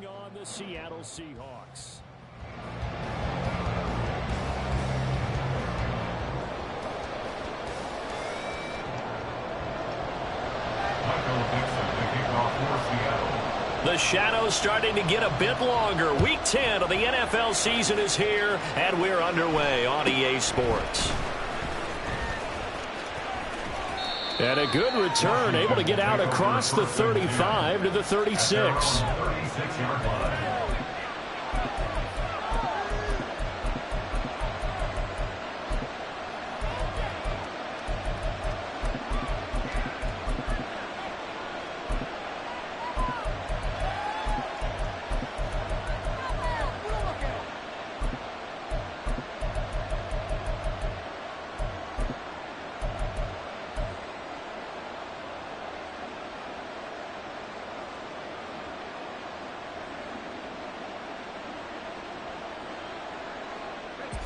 on the Seattle Seahawks. The shadow's starting to get a bit longer. Week 10 of the NFL season is here, and we're underway on EA Sports. And a good return, able to get out across the 35 to the 36.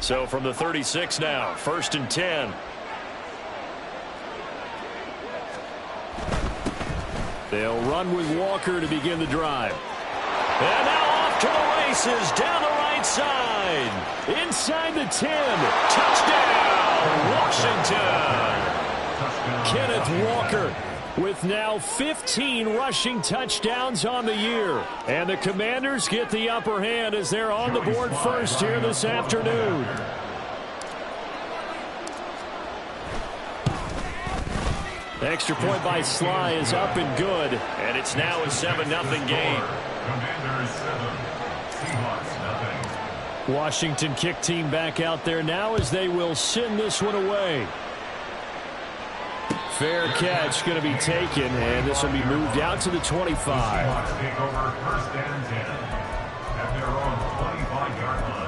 So from the 36 now, 1st and 10. They'll run with Walker to begin the drive. And now off to the races, down the right side. Inside the 10. Touchdown, Washington. Kenneth Walker with now 15 rushing touchdowns on the year. And the Commanders get the upper hand as they're on the board first here this afternoon. Extra point by Sly is up and good. And it's now a 7-0 game. Commanders 7, Seahawks 0. Washington kick team back out there now as they will send this one away. Fair catch going to be taken, and this will be moved out to the 25. Seahawks take over 1st and 10 at their own 25-yard line.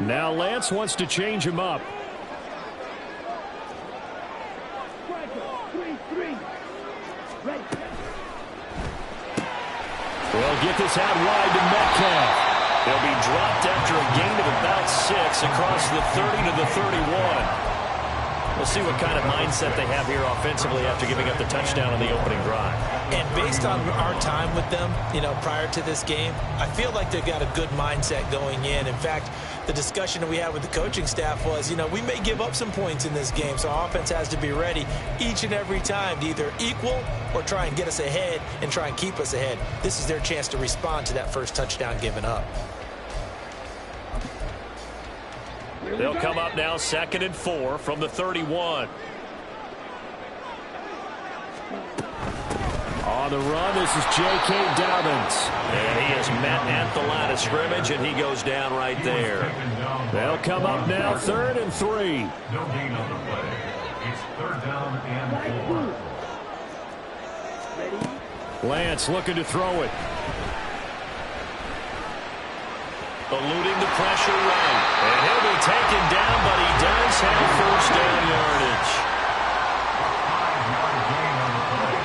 Now Lance wants to change him up. We'll get this out wide to Metcalf. They'll be dropped after a gain of about 6 across the 30 to the 31. We'll see what kind of mindset they have here offensively after giving up the touchdown on the opening drive. And based on our time with them, prior to this game, I feel like they've got a good mindset going in. In fact, the discussion that we had with the coaching staff was, we may give up some points in this game, so our offense has to be ready each and every time to either equal or try and get us ahead and try and keep us ahead. This is their chance to respond to that first touchdown given up. They'll come up now 2nd and 4 from the 31. On the run, this is J.K. Dobbins. And he is met at the line of scrimmage, and he goes down right there. They'll come up now 3rd and 3. No gain on the play. It's 3rd down and 4. Lance looking to throw it. Eluding the pressure right. And he'll be taken down, but he does have 1st down yardage. 5-yard gain on the play.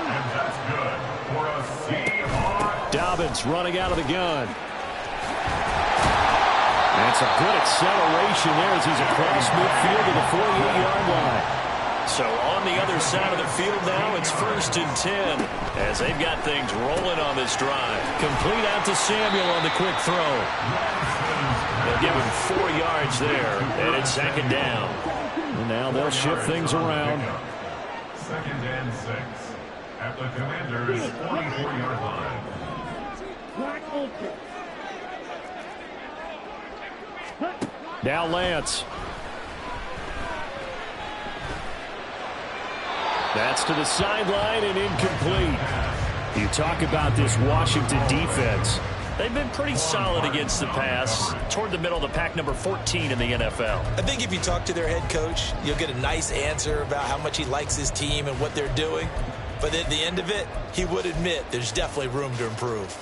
And that's good for a Seahawks. Dobbins running out of the gun. And some good acceleration there as he's across midfield to the 48-yard line. So on the other side of the field now, it's 1st and 10 as they've got things rolling on this drive. Complete out to Samuel on the quick throw. They'll give him 4 yards there, and it's 2nd down. And now they'll shift things around. 2nd and 6 at the Commanders' 44-yard line. Now Lance. That's to the sideline and incomplete. You talk about this Washington defense. They've been pretty solid against the pass, toward the middle of the pack, number 14 in the NFL. I think if you talk to their head coach, you'll get a nice answer about how much he likes his team and what they're doing. But at the end of it, he would admit there's definitely room to improve.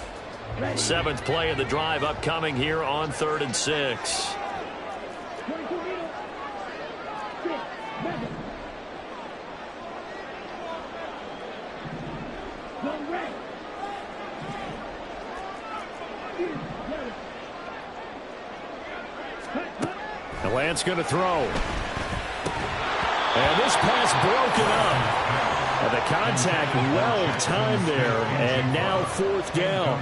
7th play of the drive upcoming here on 3rd and 6. The Lance going to throw. And this pass broken up. And the contact well timed there. And now 4th down.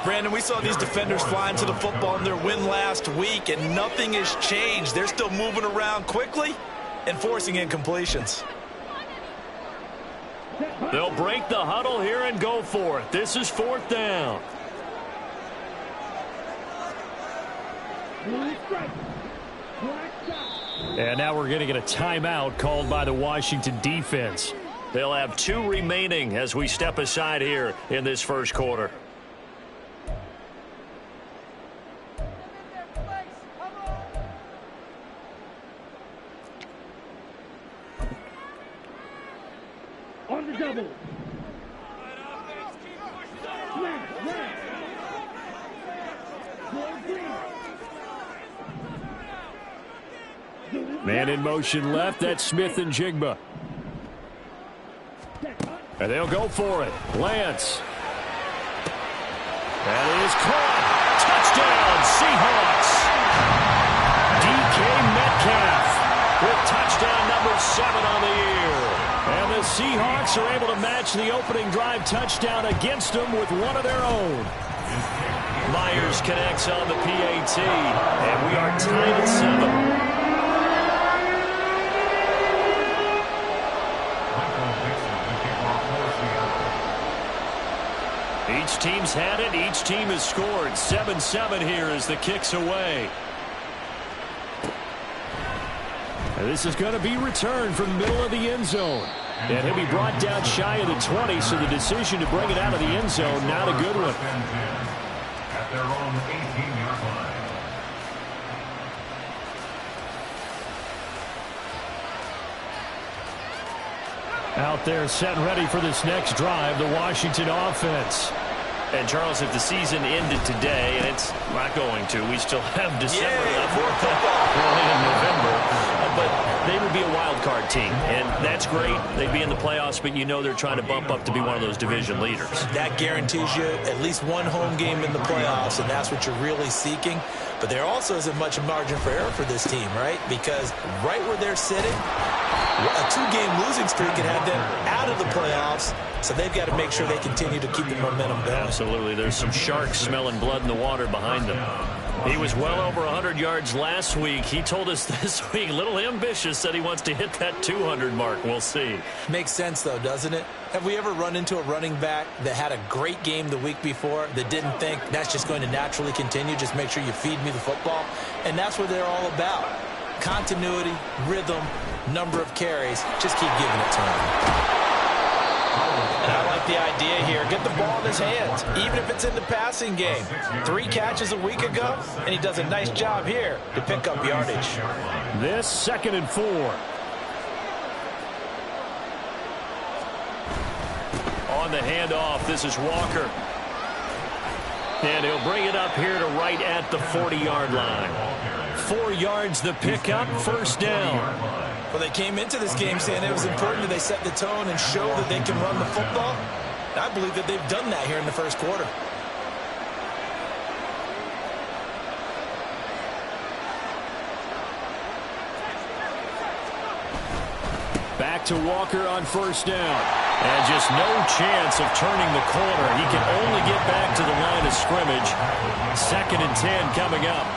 Brandon, we saw these defenders flying to the football in their win last week, and nothing has changed. They're still moving around quickly and forcing incompletions. They'll break the huddle here and go for it. This is 4th down. And now we're going to get a timeout called by the Washington defense. They'll have 2 remaining as we step aside here in this first quarter. On the double. Man in motion left. That's Smith and Jigba. And they'll go for it. Lance. That is caught. Touchdown, Seahawks. DK Metcalf with touchdown number 7 on the year. And the Seahawks are able to match the opening drive touchdown against them with one of their own. Myers connects on the PAT. And we are tied at 7. Each team's had it. Each team has scored. 7-7 here as the kick's away. And this is going to be returned from the middle of the end zone. And he'll be brought down shy of the 20, so the decision to bring it out of the end zone, not a good one. At their own 18-yard line. Out there set ready for this next drive, the Washington offense. And, Charles, if the season ended today, and it's not going to, we still have December left early in November, but they would be a wild card team, and that's great. They'd be in the playoffs, but you know they're trying to bump up to be one of those division leaders. That guarantees you at least one home game in the playoffs, and that's what you're really seeking. But there also isn't much margin for error for this team, right? Because right where they're sitting, a 2-game losing streak can have them out of the playoffs, so they've got to make sure they continue to keep the momentum going. Absolutely. There's some sharks smelling blood in the water behind them. He was well over 100 yards last week. He told us this week, a little ambitious, said he wants to hit that 200 mark. We'll see. Makes sense, though, doesn't it? Have we ever run into a running back that had a great game the week before that didn't think that's just going to naturally continue? Just make sure you feed me the football. And that's what they're all about. Continuity, rhythm, number of carries. Just keep giving it to him. And I like the idea here. Get the ball in his hands, even if it's in the passing game. 3 catches a week ago, and he does a nice job here to pick up yardage. This 2nd and 4. On the handoff, this is Walker. And he'll bring it up here to right at the 40-yard line. 4 yards the pickup, 1st down. Well, they came into this game saying it was important that they set the tone and show that they can run the football. And I believe that they've done that here in the first quarter. Back to Walker on 1st down. And just no chance of turning the corner. He can only get back to the line of scrimmage. 2nd and 10 coming up.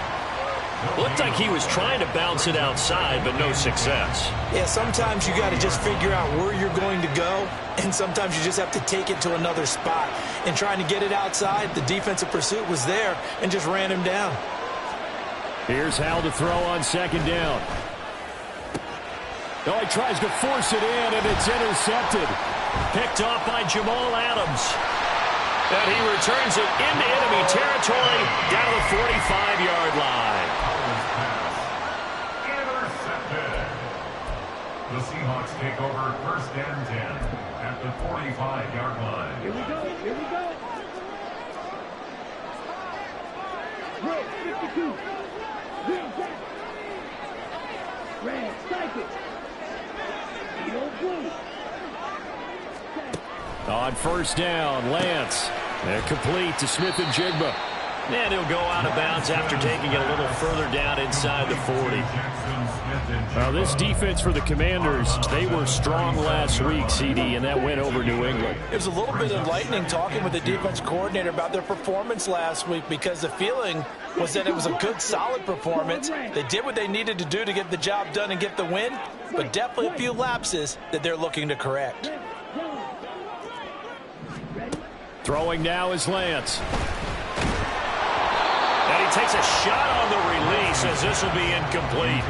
Looked like he was trying to bounce it outside, but no success. Yeah, sometimes you got to just figure out where you're going to go, and sometimes you just have to take it to another spot. And trying to get it outside, the defensive pursuit was there and just ran him down. Here's Hal to throw on 2nd down. Oh, he tries to force it in, and it's intercepted. Picked off by Jamal Adams. And he returns it into enemy territory down to the 45-yard line. Intercepted. The Seahawks take over 1st and 10 at at the 45-yard line. Here we go. Here we go. Red 52. Green back. Red cycle. Yellow blue. On first down, Lance. They're complete to Smith and Jigba. And he'll go out of bounds after taking it a little further down inside the 40. Now, this defense for the Commanders, they were strong last week, CD, and that went over New England. It was a little bit enlightening talking with the defense coordinator about their performance last week, because the feeling was that it was a good, solid performance. They did what they needed to do to get the job done and get the win, but definitely a few lapses that they're looking to correct. Throwing now is Lance. And he takes a shot on the release as this will be incomplete.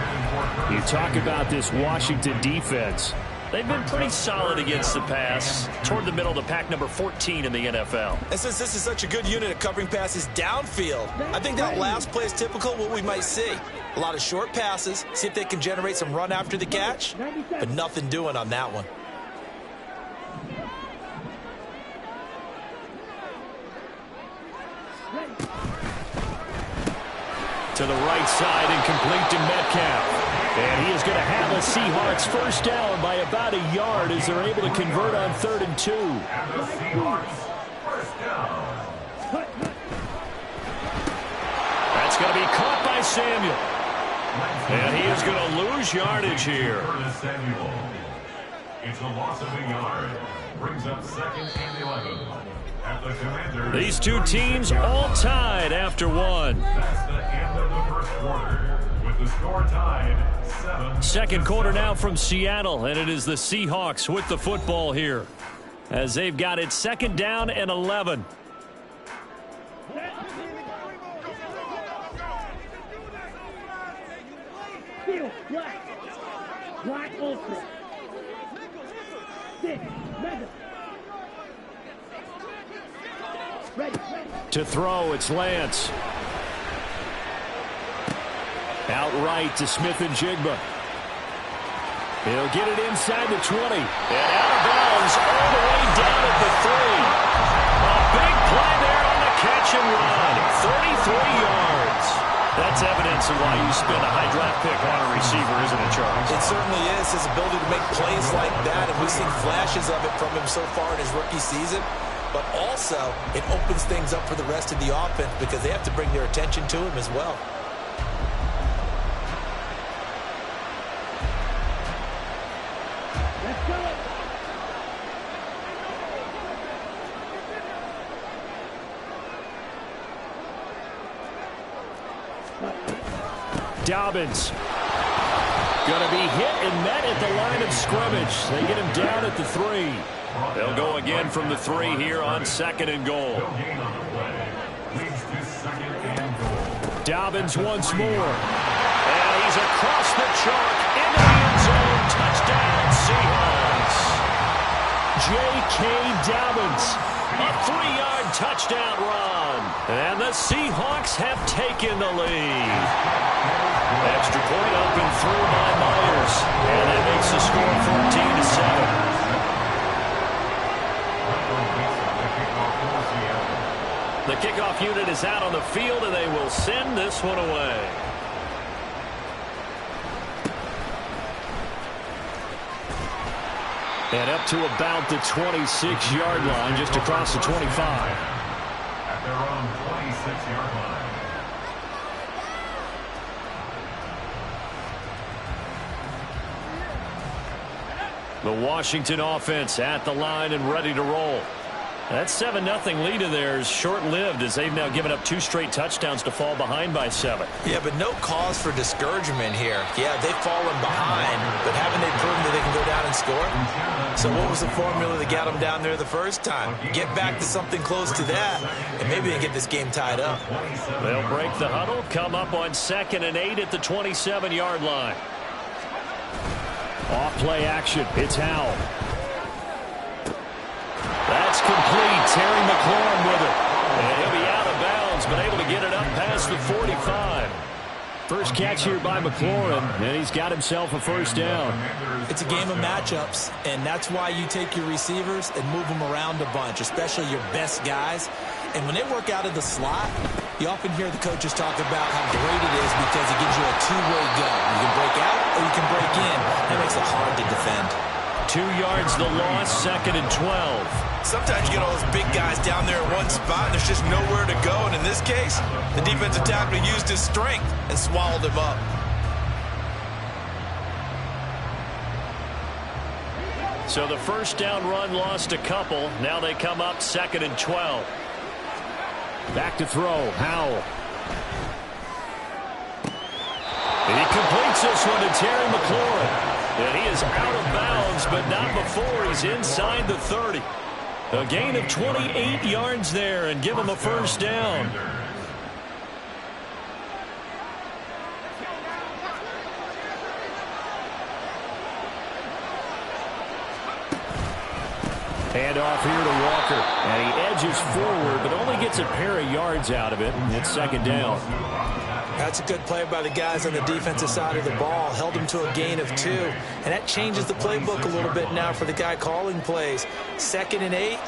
You talk about this Washington defense. They've been pretty solid against the pass, toward the middle of the pack, number 14 in the NFL. And since this is such a good unit at covering passes downfield, I think that last play is typical of what we might see. A lot of short passes, see if they can generate some run after the catch, but nothing doing on that one. To the right side and complete to Metcalf. And he is going to have a Seahawks first down by about a yard as they're able to convert on 3rd and 2. And the Seahawks first down. That's going to be caught by Samuel. And he is going to lose yardage here. It's a loss of a yard. Brings up 2nd and 11. At the Commanders. These two teams all tied after one. That's the end of the first quarter. With the score tied 7. Second quarter now from Seattle, and it is the Seahawks with the football here as they've got it 2nd down and 11. Steel, black. Black ultra. 6, Madden. Ready. To throw, it's Lance. Outright to Smith and Jigba. He'll get it inside the 20. And out of bounds all the way down at the 3. A big play there on the catch and run. 33 yards. That's evidence of why you spend a high draft pick on a receiver, isn't it, Charles? It certainly is, his ability to make plays like that, and we've seen flashes of it from him so far in his rookie season. But also, it opens things up for the rest of the offense because they have to bring their attention to him as well. Let's go. Dobbins. Going to be hit and met at the line of scrimmage. They get him down at the 3. They'll go again from the 3 here on 2nd and goal. Dobbins once more. And he's across the chalk into the end zone. Touchdown, Seahawks. J.K. Dobbins. A 3-yard touchdown run. And the Seahawks have taken the lead. Extra point up and through by Myers. And that makes the score 14-7. The kickoff unit is out on the field, and they will send this one away. And up to about the 26-yard line, just across the 25. At their own 26-yard line. The Washington offense at the line and ready to roll. That 7-0 lead of theirs short-lived as they've now given up 2 straight touchdowns to fall behind by 7. Yeah, but no cause for discouragement here. Yeah, they've fallen behind, but haven't they proven that they can go down and score? So what was the formula that got them down there the first time? Get back to something close to that, and maybe they get this game tied up. They'll break the huddle, come up on 2nd and 8 at the 27-yard line. Off-play action. It's Howell. That's complete. Terry McLaurin with it. And he'll be out of bounds, but able to get it up past the 45. First catch here by McLaurin, and he's got himself a first down. It's a game of matchups, and that's why you take your receivers and move them around a bunch, especially your best guys. And when they work out of the slot, you often hear the coaches talk about how great it is because it gives you a two-way go. You can break out or you can break in. That makes it hard to defend. 2 yards the loss, 2nd and 12. Sometimes you get all those big guys down there in one spot, and there's just nowhere to go. And in this case, the defensive tackle used his strength and swallowed him up. So the first down run lost a couple. Now they come up 2nd and 12. Back to throw, Howell. He completes this one to Terry McLaurin. And he is out of bounds, but not before he's inside the 30. A gain of 28 yards there and give him a first down. Hand off here to Walker. And he edges forward, but only gets a pair of yards out of it. It's 2nd down. That's a good play by the guys on the defensive side of the ball. Held him to a gain of 2. And that changes the playbook a little bit now for the guy calling plays. 2nd and 8.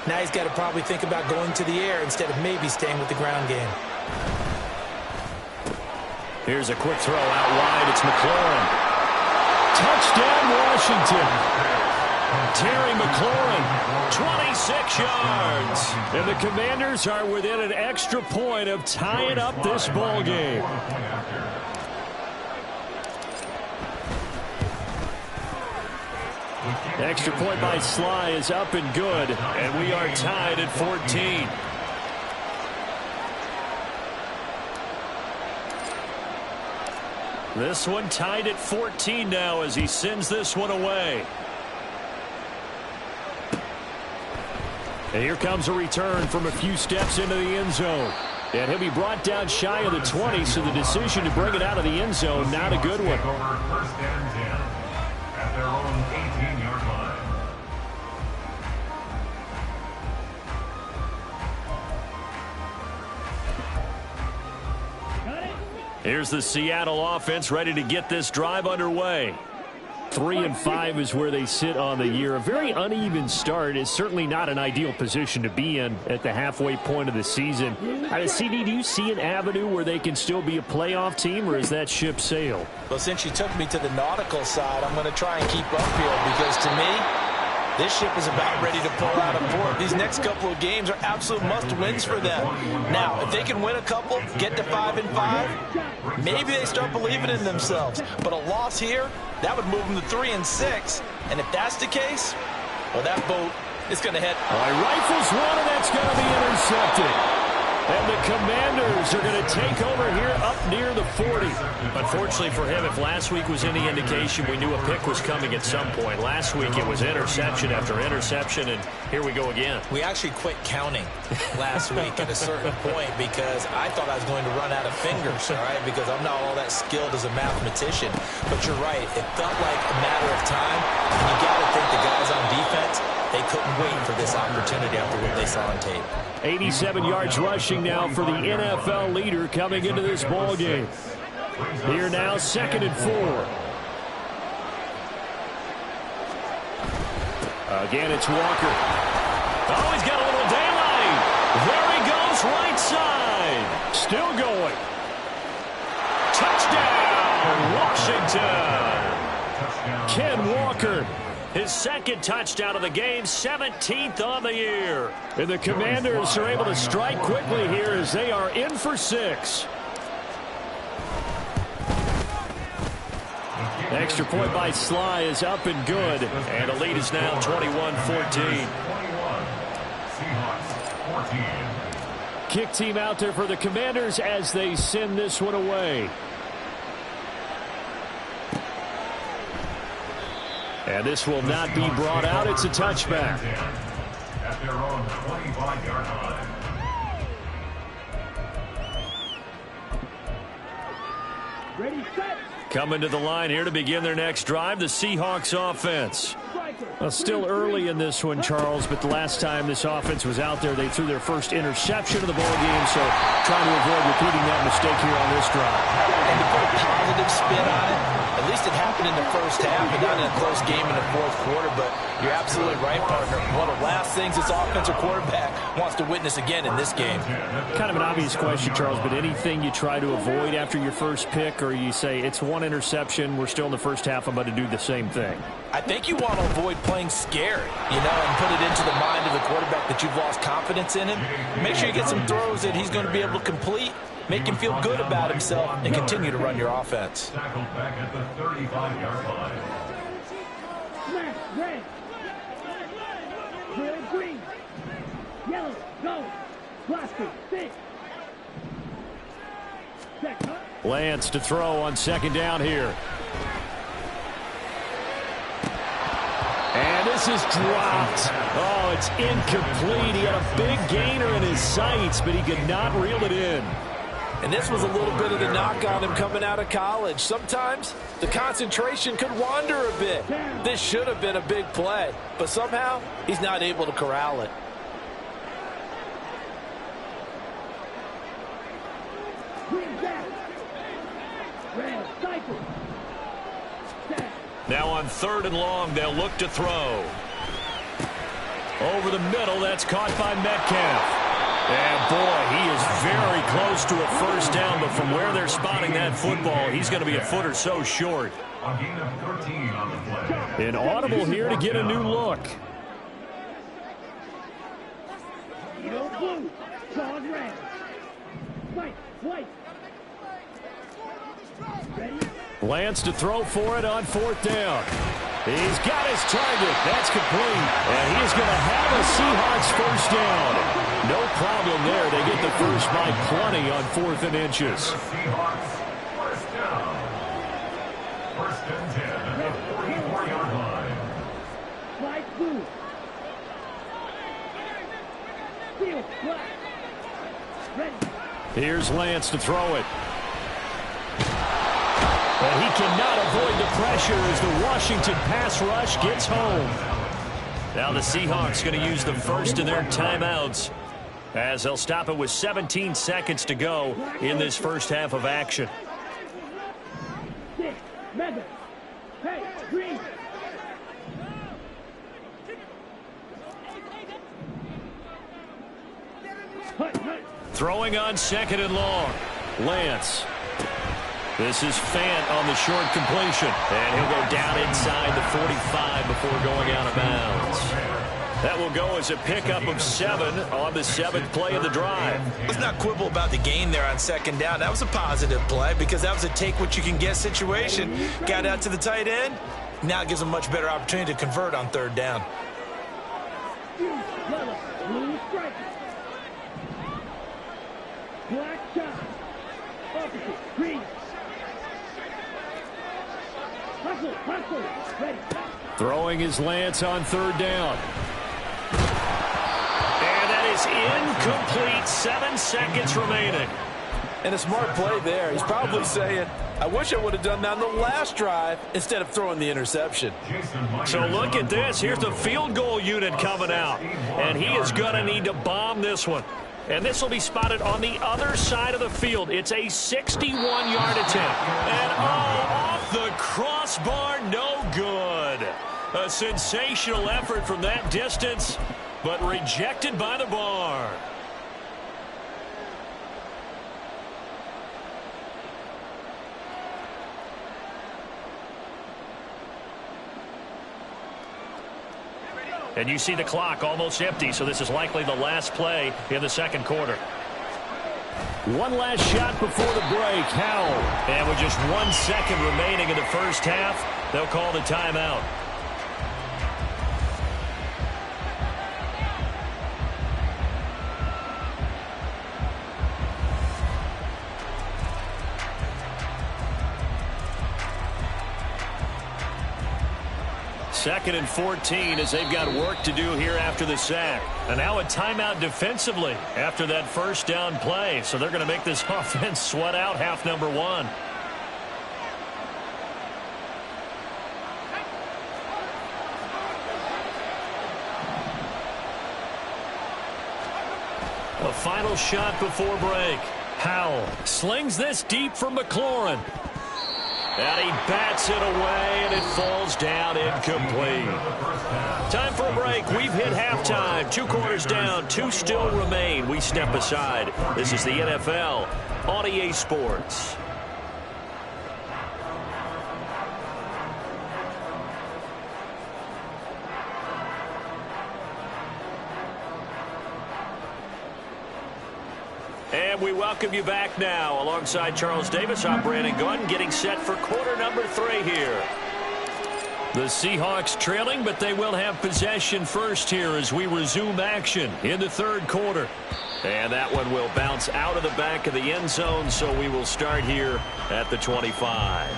Now he's got to probably think about going to the air instead of maybe staying with the ground game. Here's a quick throw out wide. It's McLaurin. Touchdown, Washington. Terry McLaurin, 26 yards. And the Commanders are within an extra point of tying up this ball game. Extra point by Sly is up and good, and we are tied at 14. This one tied at 14 now as he sends this one away. And here comes a return from a few steps into the end zone. And he'll be brought down shy of the 20, so the decision to bring it out of the end zone, not a good one. First and 10 at their own 18-yard line. Here's the Seattle offense ready to get this drive underway. 3-5 is where they sit on the year. A very uneven start is certainly not an ideal position to be in at the halfway point of the season. CD, do you see an avenue where they can still be a playoff team, or is that ship sailed? Well, since you took me to the nautical side, I'm going to try and keep up here because to me, this ship is about ready to pull out of port. These next couple of games are absolute must-wins for them. Now, if they can win a couple, get to 5-5, maybe they start believing in themselves. But a loss here, that would move them to 3-6. And if that's the case, well, that boat is going to head. All right, rifles one, and that's going to be intercepted. And the Commanders are going to take over here up near the 40. Unfortunately for him, if last week was any indication, we knew a pick was coming at some point. Last week it was interception after interception, and here we go again. We actually quit counting last week at a certain point because I thought I was going to run out of fingers, all right, because I'm not all that skilled as a mathematician. But you're right. It felt like a matter of time, and you got to think the guys on defense, they couldn't wait for this opportunity after what they saw on tape. 87 yards rushing now for the NFL leader coming into this ball game. Here now, 2nd and 4. Again, it's Walker. Oh, he's got a little daylight. There he goes, right side. Still going. Touchdown, Washington. Ken Walker. His 2nd touchdown of the game, 17th on the year. And the Commanders are able to strike quickly here as they are in for 6. Extra point by Sly is up and good. And the lead is now 21-14. Kick team out there for the Commanders as they send this one away. And this will not be brought out. It's a touchback. At their own 25-yard line. Ready, set. Coming to the line here to begin their next drive, the Seahawks offense. Striker. Well, still early in this one, Charles, but the last time this offense was out there, they threw their first interception of the ball game, so trying to avoid repeating that mistake here on this drive. And to put a positive spin on it, at least it happened in the first half and not in a close game in the fourth quarter, but you're absolutely right, partner. One of the last things this offensive quarterback wants to witness again in this game. Kind of an obvious question, Charles, but anything you try to avoid after your first pick, or you say it's one interception, we're still in the first half, I'm about to do the same thing? I think you want to avoid playing scared, and put it into the mind of the quarterback that you've lost confidence in him. Make sure you get some throws that he's going to be able to complete, make him feel good about himself, and continue to run your offense. Tackled back at the 35-yard line. Smash, red. Clear, green. Yellow, go. Plastic, stick. Check. Lance to throw on second down here. And this is dropped. Oh, it's incomplete. He had a big gainer in his sights, but he could not reel it in. And this was a little bit of the knock on him coming out of college. Sometimes the concentration could wander a bit. This should have been a big play, but somehow he's not able to corral it. Green down. Red, cycle. Now on 3rd and long, they'll look to throw. Over the middle, that's caught by Metcalf. And boy, he is very close to a first down, but from where they're spotting that football, he's going to be a foot or so short. A gain of 13 on the play. An audible here to get a new look. Yellow, blue. Claws, red. White, white. Ready? Lance to throw for it on 4th down. He's got his target. That's complete. And he is going to have a Seahawks first down. No problem there. They get the first by plenty on 4th and inches. Seahawks, first down. 1st and 10 at the 44-yard line. Slide blue. Steel, black. Ready. Here's Lance to throw it. And he cannot avoid the pressure as the Washington pass rush gets home. Now the Seahawks going to use the first of their timeouts as they'll stop it with 17 seconds to go in this first half of action. Stick, Madden. Hey, green. Hut, hut. Throwing on 2nd and long. Lance. This is Fant on the short completion. And he'll go down inside the 45 before going out of bounds. That will go as a pickup of 7 on the 7th play of the drive. Let's not quibble about the gain there on 2nd down. That was a positive play because that was a take-what-you-can-get situation. Got out to the tight end. Now it gives them a much better opportunity to convert on 3rd down. Yellow, blue stripe. Black shot. Opposite, green. Hustle, hustle. Ready. Throwing his Lance on 3rd down. And that is incomplete. 7 seconds remaining. And a smart play there. He's probably saying, I wish I would have done that on the last drive instead of throwing the interception. So look at this. Here's the field goal unit coming out. And he is going to need to bomb this one. And this will be spotted on the other side of the field. It's a 61-yard attempt. And off the crossbar, no good. A sensational effort from that distance, but rejected by the bar. And you see the clock almost empty, so this is likely the last play in the 2nd quarter. One last shot before the break. Howell. And with just 1 second remaining in the first half, they'll call the timeout. Second and 14 as they've got work to do here after the sack. And now a timeout defensively after that first down play. So they're going to make this offense sweat out half number 1. A final shot before break. Howell slings this deep from McLaurin. And he bats it away, and it falls down incomplete. Time for a break. We've hit halftime. 2 quarters down, 2 still remain. We step aside. This is the NFL on EA Sports. And we welcome you back now. Alongside Charles Davis, I'm Brandon Gordon, getting set for quarter number 3 here. The Seahawks trailing, but they will have possession first here as we resume action in the 3rd quarter. And that one will bounce out of the back of the end zone, so we will start here at the 25.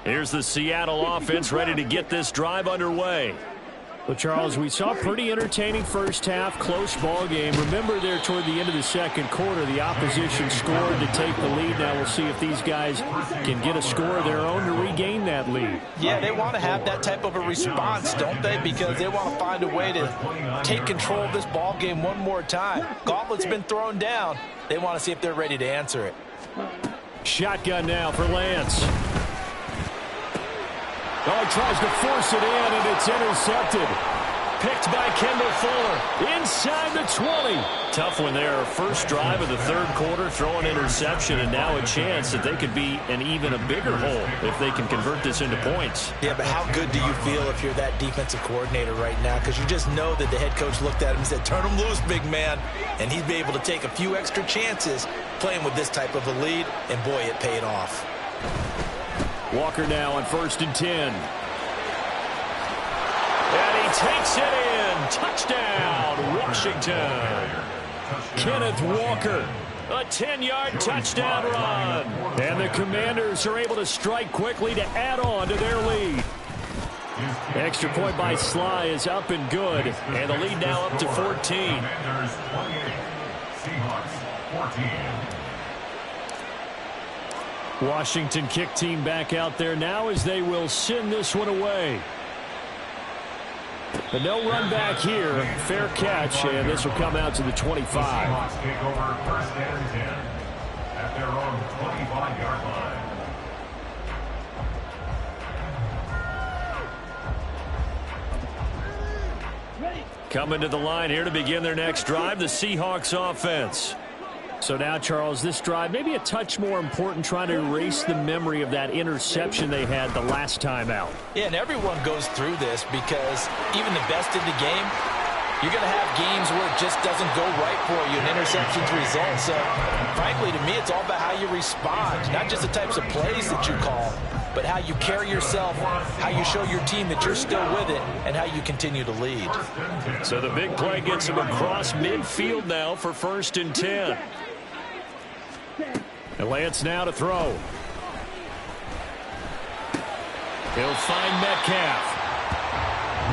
Here's the Seattle offense ready to get this drive underway. Well, Charles, we saw a pretty entertaining first half, close ball game. Remember there toward the end of the 2nd quarter, the opposition scored to take the lead. Now we'll see if these guys can get a score of their own to regain that lead. Yeah, they want to have that type of a response, don't they? Because they want to find a way to take control of this ball game one more time. Gauntlet's been thrown down. They want to see if they're ready to answer it. Shotgun now for Lance. Oh, he tries to force it in, and it's intercepted. Picked by Kendall Fuller inside the 20. Tough one there. First drive of the 3rd quarter, throw an interception, and now a chance that they could be in even a bigger hole if they can convert this into points. Yeah, but how good do you feel if you're that defensive coordinator right now? Because you just know that the head coach looked at him and said, turn him loose, big man. And he'd be able to take a few extra chances playing with this type of a lead, and boy, it paid off. Walker now on 1st and 10. And he takes it in. Touchdown, Washington. Kenneth Walker, a 10-yard touchdown run. And the Commanders are able to strike quickly to add on to their lead. Extra point by Sly is up and good. And the lead now up to 14. Commanders 28, Seahawks 14. Washington kick team back out there now as they will send this one away. But no run back here. Fair catch, and this will come out to the 25. Seahawks take over 1st and 10 at their own 25-yard line. Coming to the line here to begin their next drive, the Seahawks offense. So now, Charles, this drive maybe a touch more important, trying to erase the memory of that interception they had the last time out. Yeah, and everyone goes through this because even the best in the game, you're going to have games where it just doesn't go right for you, and interceptions result. So, frankly, to me, it's all about how you respond, not just the types of plays that you call, but how you carry yourself, how you show your team that you're still with it, and how you continue to lead. So the big play gets him across midfield now for 1st and 10. And Lance now to throw. He'll find Metcalf.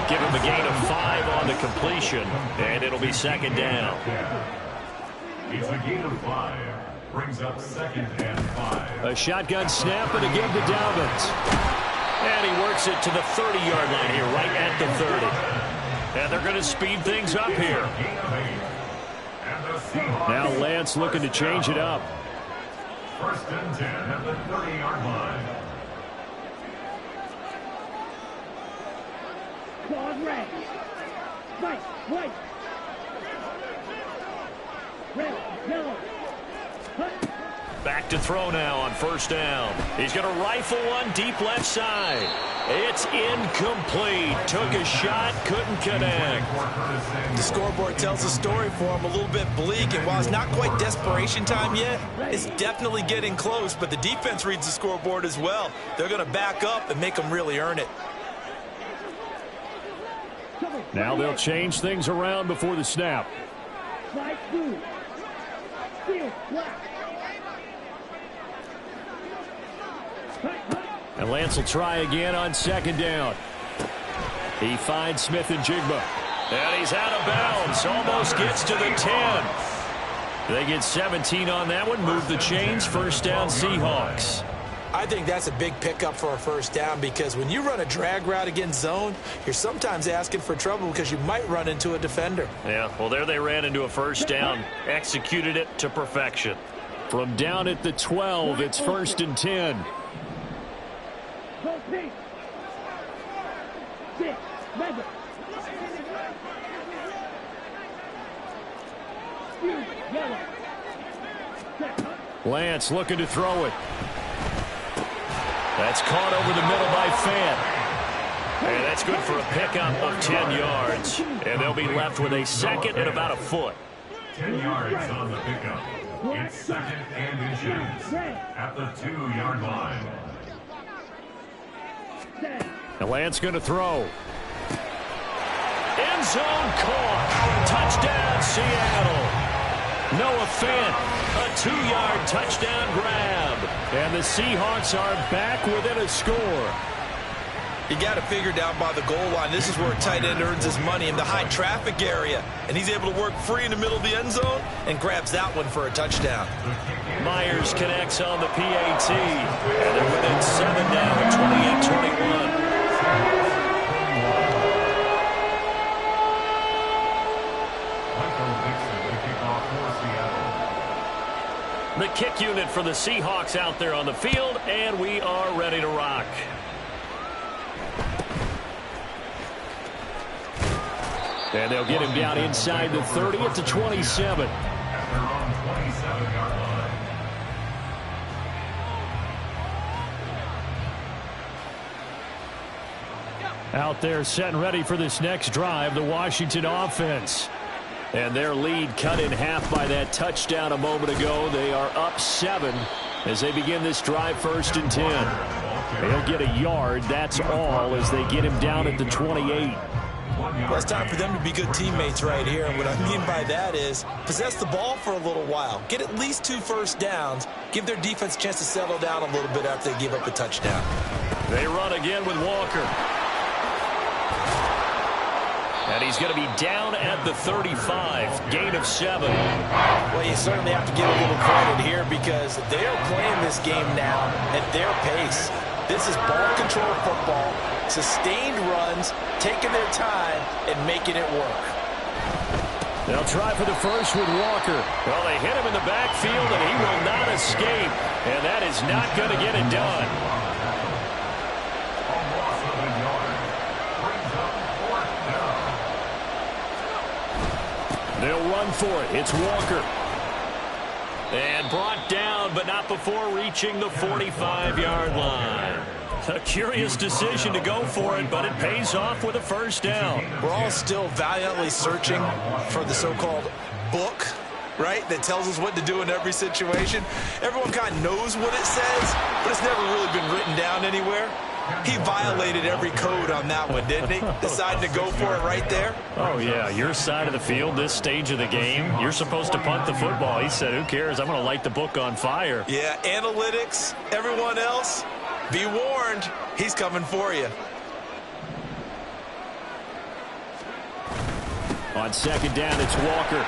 Give him a gain of 5 on the completion, and it'll be 2nd down. It's a gain of 5. Brings up 2nd and 5. A shotgun snap, and again to Dalvin. And he works it to the 30-yard line here, right at the 30. And they're going to speed things up here. Now Lance looking to change it up. 1st and 10 at the 30-yard line. Claws red. White, white. Red, yellow. Back to throw now on 1st down. He's going to rifle one deep left side. It's incomplete. Took a shot, couldn't connect. The scoreboard tells a story for him, a little bit bleak, and while it's not quite desperation time yet, it's definitely getting close, but the defense reads the scoreboard as well. They're going to back up and make them really earn it. Now they'll change things around before the snap. Slide through. Field, black. And Lance will try again on 2nd down. He finds Smith and Jigba. And he's out of bounds. Almost gets to the 10. They get 17 on that one. Move the chains. First down, Seahawks. I think that's a big pickup for a first down because when you run a drag route against zone, you're sometimes asking for trouble because you might run into a defender. Yeah, well, there they ran into a first down. Executed it to perfection. From down at the 12, it's 1st and 10. Go pink. 6, Madden. Yellow. Lance looking to throw it. That's caught over the middle by Fant. And that's good for a pickup of 10 yards. And they'll be left with a second and about a foot. 10 yards on the pickup. It's second and inches at the 2-yard line. And Lance going to throw. End zone caught. Touchdown, Seattle. Noah Fant, a 2-yard touchdown grab. And the Seahawks are back within a score. You got to figure down by the goal line. This is where a tight end earns his money in the high traffic area. And he's able to work free in the middle of the end zone and grabs that one for a touchdown. Myers connects on the PAT. And they're within 7 now, 28-21. The kick unit for the Seahawks out there on the field, and we are ready to rock. And they'll get him down inside the 30 at the 27. At their own 27-yard line. Out there set and ready for this next drive, the Washington offense. And their lead cut in half by that touchdown a moment ago. They are up 7 as they begin this drive, 1st and 10. They'll get a yard, that's all, as they get him down at the 28. Well, it's time for them to be good teammates right here. And what I mean by that is possess the ball for a little while. Get at least 2 first downs. Give their defense a chance to settle down a little bit after they give up a touchdown. They run again with Walker. And he's going to be down at the 35, gain of 7. Well, you certainly have to give a little credit here because they are playing this game now at their pace. This is ball control football, sustained runs, taking their time, and making it work. They'll try for the first with Walker. Well, they hit him in the backfield, and he will not escape. And that is not going to get it done. They'll run for it. It's Walker. And brought down, but not before reaching the 45-yard line. A curious decision to go for it, but it pays off with a first down. We're all still valiantly searching for the so-called book, right, that tells us what to do in every situation. Everyone kind of knows what it says, but it's never really been written down anywhere. He violated every code on that one, didn't he? Decided to go for it right there. Oh, yeah, your side of the field, this stage of the game, you're supposed to punt the football. He said, who cares? I'm going to light the book on fire. Yeah, analytics, everyone else, be warned, he's coming for you. On 2nd down, it's Walker.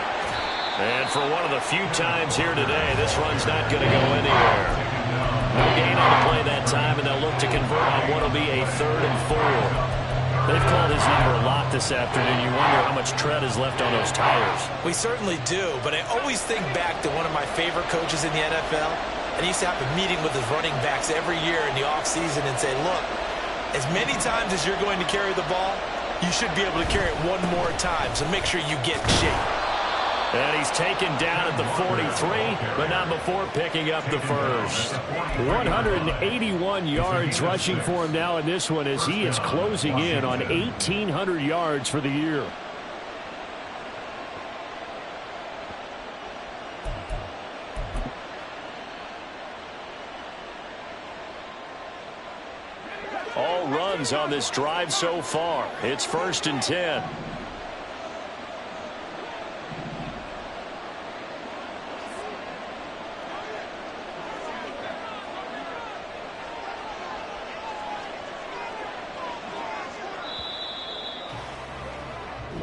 And for one of the few times here today, this run's not going to go anywhere. No gain on the play that time, and they'll look to convert on what will be a 3rd and 4. They've called his number a lot this afternoon. You wonder how much tread is left on those tires. We certainly do, but I always think back to one of my favorite coaches in the NFL, and he used to have a meeting with his running backs every year in the offseason and say, look, as many times as you're going to carry the ball, you should be able to carry it one more time, so make sure you get in shape. And he's taken down at the 43, but not before picking up the first. 181 yards rushing for him now in this one as he is closing in on 1,800 yards for the year. All runs on this drive so far. It's 1st and 10.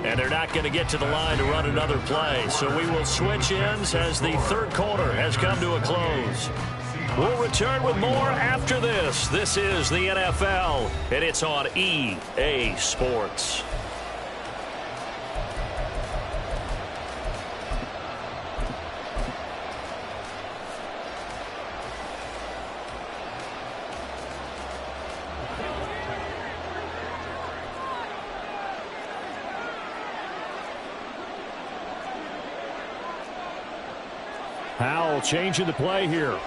And they're not going to get to the line to run another play. So we will switch ends as the third quarter has come to a close. We'll return with more after this. This is the NFL, and it's on EA Sports. Powell changing the play here.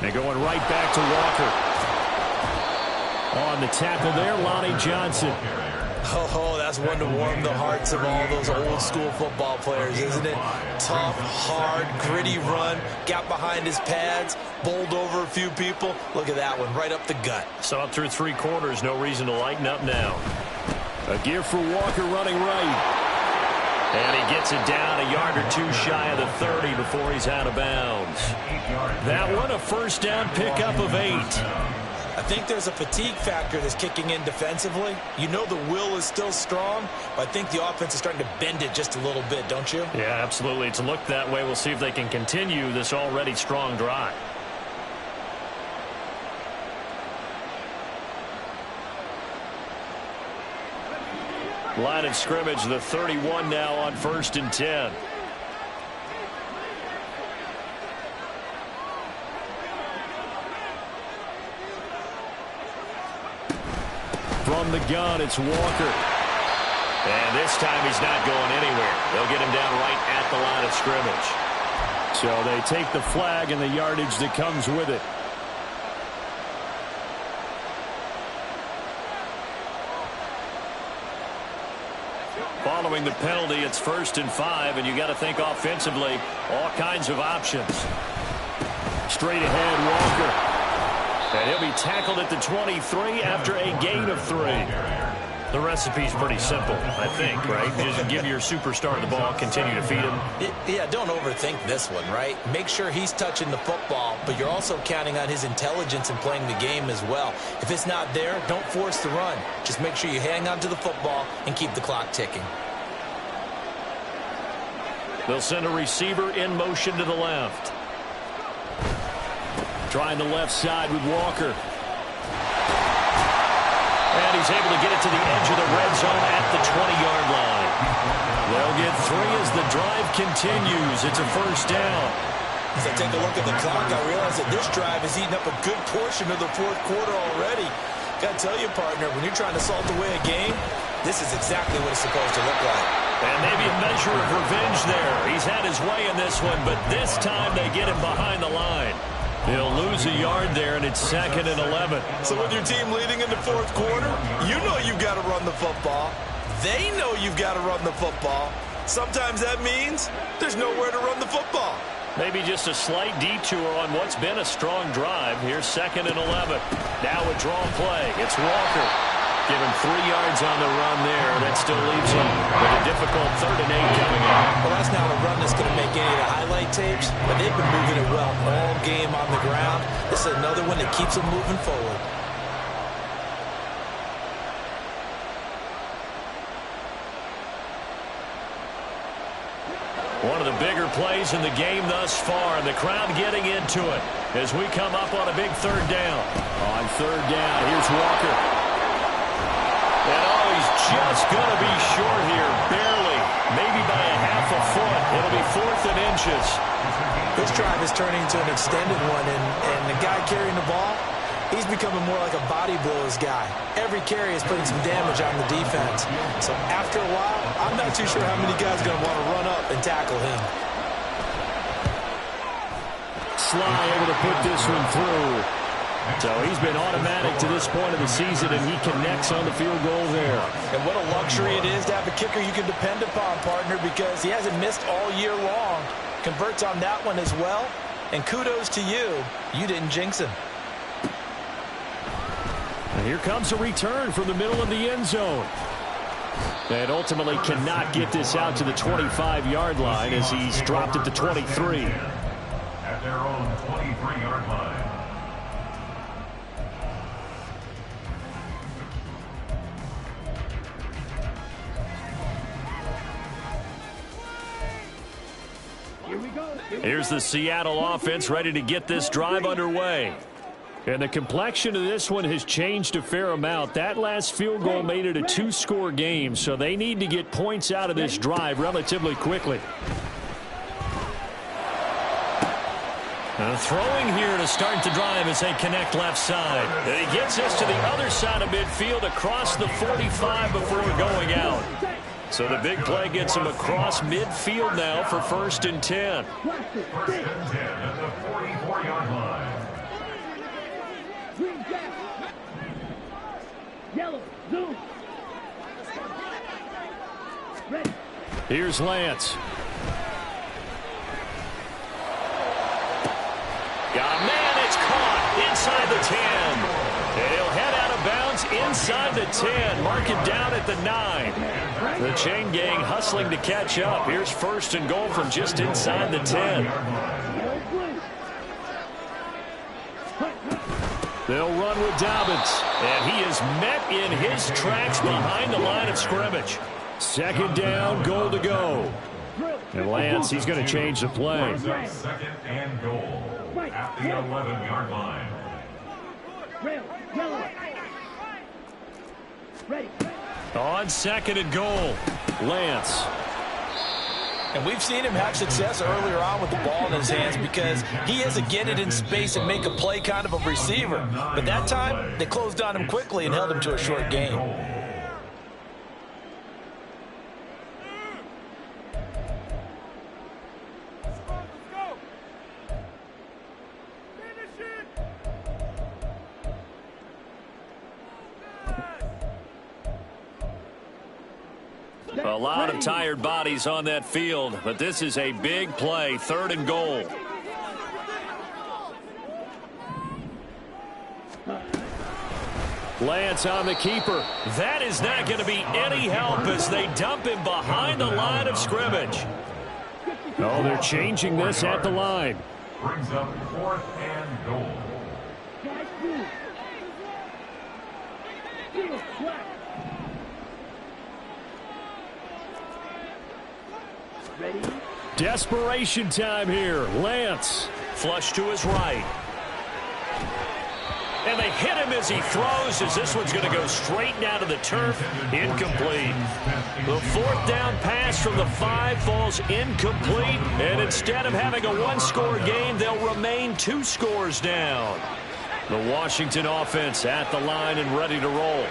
And going right back to Walker. On the tackle there, Lonnie Johnson. Oh, that's one to warm the hearts of all those old school football players, isn't it? Tough, hard, gritty run, got behind his pads, bowled over a few people. Look at that one, right up the gut. Saw it through three quarters, no reason to lighten up now. A give for Walker running right. And he gets it down a yard or two shy of the 30 before he's out of bounds. That one a first down pickup of 8. I think there's a fatigue factor that's kicking in defensively. You know the will is still strong, but I think the offense is starting to bend it just a little bit, don't you? Yeah, absolutely. It's looked that way. We'll see if they can continue this already strong drive. Line of scrimmage, the 31 now on 1st and 10. From the gun, it's Walker. And this time he's not going anywhere. They'll get him down right at the line of scrimmage. So they take the flag and the yardage that comes with it. Following the penalty, it's 1st and 5, and you got to think offensively, all kinds of options. Straight ahead, Walker. And he'll be tackled at the 23 after a gain of 3. The recipe's pretty simple, I think, right? Just give your superstar the ball, continue to feed him. Yeah, don't overthink this one, right? Make sure he's touching the football, but you're also counting on his intelligence in playing the game as well. If it's not there, don't force the run. Just make sure you hang on to the football and keep the clock ticking. They'll send a receiver in motion to the left. Trying the left side with Walker. And he's able to get it to the edge of the red zone at the 20-yard line. They'll get 3 as the drive continues. It's a first down. As I take a look at the clock, I realize that this drive has eaten up a good portion of the fourth quarter already. Got to tell you, partner, when you're trying to salt away a game, this is exactly what it's supposed to look like. And maybe a measure of revenge there. He's had his way in this one, but this time they get him behind the line. He'll lose a yard there, and it's 2nd and 11. So with your team leading in the fourth quarter, you know you've got to run the football. They know you've got to run the football. Sometimes that means there's nowhere to run the football. Maybe just a slight detour on what's been a strong drive. Here's 2nd and 11. Now a draw play. It's Walker. Give him 3 yards on the run there. That still leaves him with a difficult 3rd and 8 coming up. Well, that's not a run that's going to make any of the highlight tapes, but they've been moving it well all game on the ground. This is another one that keeps them moving forward. One of the bigger plays in the game thus far, and the crowd getting into it as we come up on a big 3rd down. On 3rd down, here's Walker. And he's just going to be short here, barely, maybe by a half a foot. It'll be 4th and inches. This drive is turning into an extended one, and the guy carrying the ball, he's becoming more like a body blows guy. Every carry is putting some damage on the defense. So after a while, I'm not too sure how many guys are going to want to run up and tackle him. Sly able to put this one through. So he's been automatic to this point of the season, and he connects on the field goal there. And what a luxury it is to have a kicker you can depend upon, partner, because he hasn't missed all year long. Converts on that one as well. And kudos to you. You didn't jinx him. And here comes a return from the middle of the end zone. And ultimately cannot get this out to the 25-yard line as he's dropped at the 23. At their own 23-yard line. Here's the Seattle offense ready to get this drive underway. And the complexion of this one has changed a fair amount. That last field goal made it a two-score game, so they need to get points out of this drive relatively quickly. Throwing here to start the drive as they connect left side. And he gets us to the other side of midfield across the 45 before going out. So the big play gets him across midfield now for 1st and 10. First and 10 at the 44-yard line. Green jack. Yellow, zoom. Ready. Here's Lance. Got a man, it's caught inside the 10. He'll head out of bounds inside the 10. Mark him down at the 9. The chain gang hustling to catch up. Here's 1st and goal from just inside the 10. They'll run with Dobbins. And he is met in his tracks behind the line of scrimmage. 2nd down, goal to go. And Lance, he's going to change the play. Brings up 2nd and goal at the 11-yard line. Yellow. Ready. On 2nd and goal. Lance. And we've seen him have success earlier on with the ball in his hands because he has to get it in space and make a play kind of a receiver. But that time, they closed on him quickly and held him to a short gain. A lot of tired bodies on that field, but this is a big play, 3rd and goal. Lance on the keeper. That is not going to be any help as they dump him behind the line of scrimmage. Oh, they're changing this at the line. Brings up 4th and goal. Ready. Desperation time here. Lance. Flush to his right. And they hit him as he throws, as this one's going to go straight down to the turf. Incomplete. The 4th down pass from the 5 falls incomplete. And instead of having a one-score game, they'll remain 2 scores down. The Washington offense at the line and ready to roll.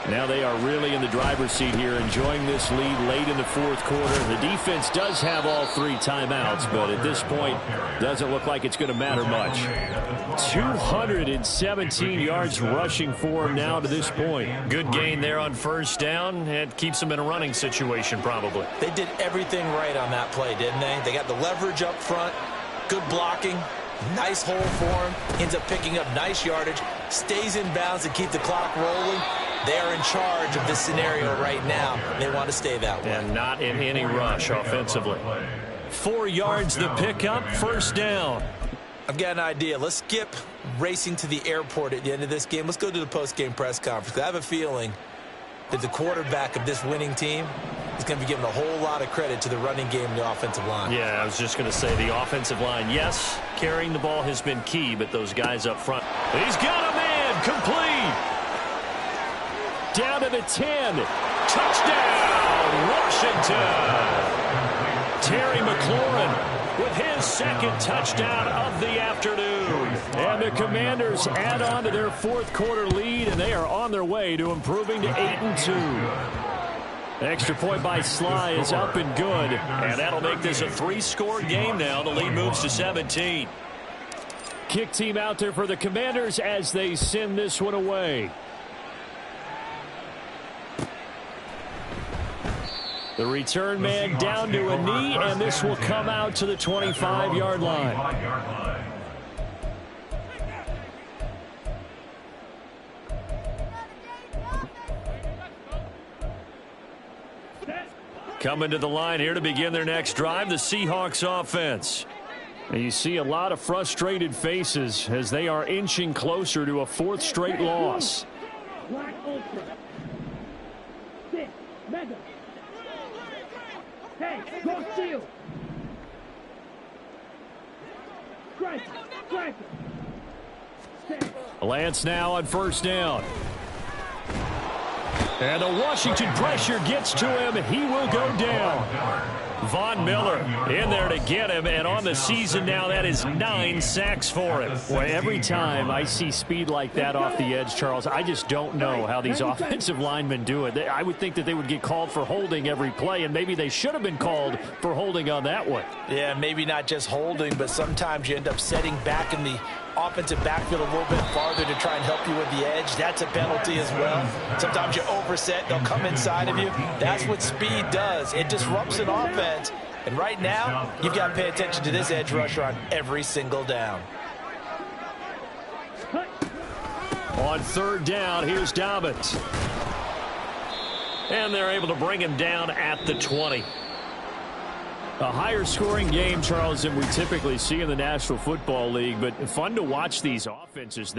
Now they are really in the driver's seat here, enjoying this lead late in the 4th quarter. The defense does have all 3 timeouts, but at this point, doesn't look like it's going to matter much. 217 yards rushing for him now to this point. Good gain there on 1st down. It keeps them in a running situation, probably. They did everything right on that play, didn't they? They got the leverage up front, good blocking, nice hole for him, ends up picking up nice yardage, stays in bounds to keep the clock rolling. They are in charge of this scenario right now. They want to stay that way. And not in any rush offensively. 4 yards the pickup, 1st down. I've got an idea. Let's skip racing to the airport at the end of this game. Let's go to the post-game press conference. I have a feeling that the quarterback of this winning team is going to be given a whole lot of credit to the running game and the offensive line. Yeah, I was just going to say the offensive line, yes, carrying the ball has been key, but those guys up front. He's got a man, complete. Down to the 10. Touchdown, Washington. Terry McLaurin with his 2nd touchdown of the afternoon. And the Commanders add on to their 4th quarter lead, and they are on their way to improving to 8-2. Extra point by Sly is up and good, and that'll make this a 3-score game now. The lead moves to 17. Kick team out there for the Commanders as they send this one away. The return man down to a knee, and this will come out to the 25-yard line. Coming to the line here to begin their next drive, the Seahawks offense. And you see a lot of frustrated faces as they are inching closer to a 4th straight loss. Black Ultra. 6. Mega. Hey, go steal. Strike. Strike. Lance now on first down. And the Washington pressure gets to him. He will go down. Von Miller in there to get him, and on the season now, that is 9 sacks for him. Boy, every time I see speed like that off the edge, Charles, I just don't know how these offensive linemen do it. I would think that they would get called for holding every play, and maybe they should have been called for holding on that one. Yeah, maybe not just holding, but sometimes you end up setting back in the offensive backfield a little bit farther to try and help you with the edge. That's a penalty as well. Sometimes you overset, they'll come inside of you. That's what speed does. It disrupts an offense. And right now, you've got to pay attention to this edge rusher on every single down. On third down, here's Dobbins. And they're able to bring him down at the 20. A higher scoring game, Charles, than we typically see in the National Football League, but fun to watch these offenses.